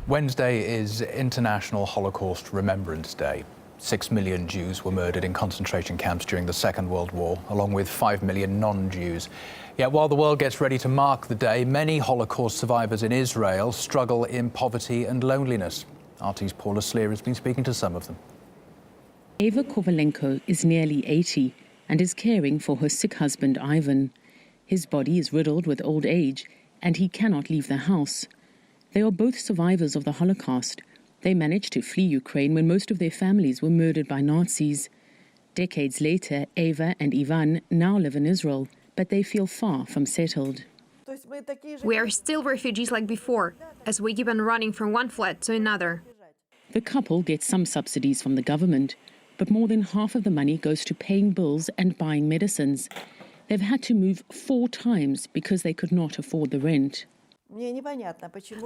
Wednesday is International Holocaust Remembrance Day. 6 million Jews were murdered in concentration camps during the Second World War, along with 5 million non-Jews. Yet while the world gets ready to mark the day, many Holocaust survivors in Israel struggle in poverty and loneliness. RT's Paula Sleer has been speaking to some of them. Eva Kovalenko is nearly 80 and is caring for her sick husband, Ivan. His body is riddled with old age and he cannot leave the house. They are both survivors of the Holocaust. They managed to flee Ukraine when most of their families were murdered by Nazis. Decades later, Eva and Ivan now live in Israel, but they feel far from settled. We are still refugees like before, as we keep on running from one flat to another. The couple gets some subsidies from the government, but more than half of the money goes to paying bills and buying medicines. They've had to move 4 times because they could not afford the rent.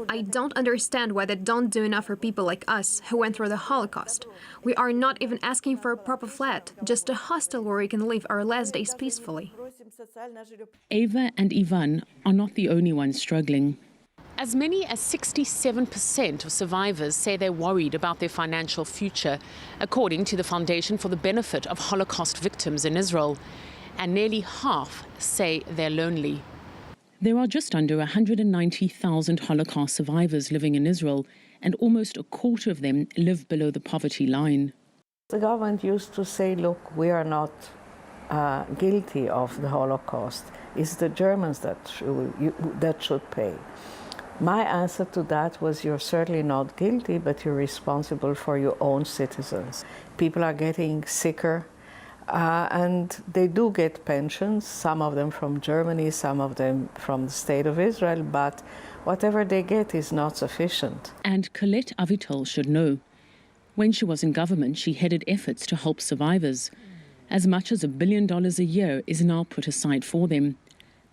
I don't understand why they don't do enough for people like us who went through the Holocaust. We are not even asking for a proper flat, just a hostel where we can live our last days peacefully. Eva and Ivan are not the only ones struggling. As many as 67% of survivors say they're worried about their financial future, according to the Foundation for the Benefit of Holocaust Victims in Israel. And nearly half say they're lonely. There are just under 190,000 Holocaust survivors living in Israel, and almost a quarter of them live below the poverty line. The government used to say, look, we are not guilty of the Holocaust. It's the Germans that should pay. My answer to that was, you're certainly not guilty, but you're responsible for your own citizens. People are getting sicker. And they do get pensions, some of them from Germany, some of them from the State of Israel, but whatever they get is not sufficient. And Colette Avital should know. When she was in government, she headed efforts to help survivors. As much as $1 billion a year is now put aside for them.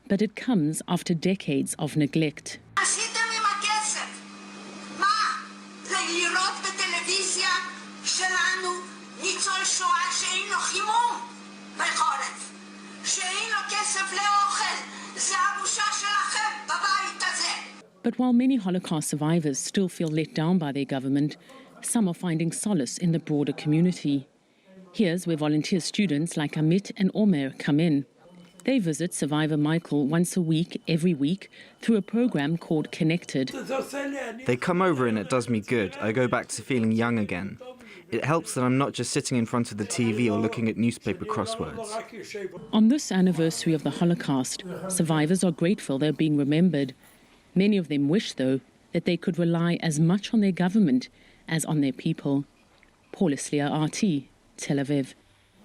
But it comes after decades of neglect. But while many Holocaust survivors still feel let down by their government, some are finding solace in the broader community. Here's where volunteer students like Amit and Omer come in. They visit survivor Michael once a week, every week, through a program called Connected. They come over and it does me good. I go back to feeling young again. It helps that I'm not just sitting in front of the TV or looking at newspaper crosswords. On this anniversary of the Holocaust, survivors are grateful they're being remembered. Many of them wish, though, that they could rely as much on their government as on their people. Paula Sleer, RT, Tel Aviv.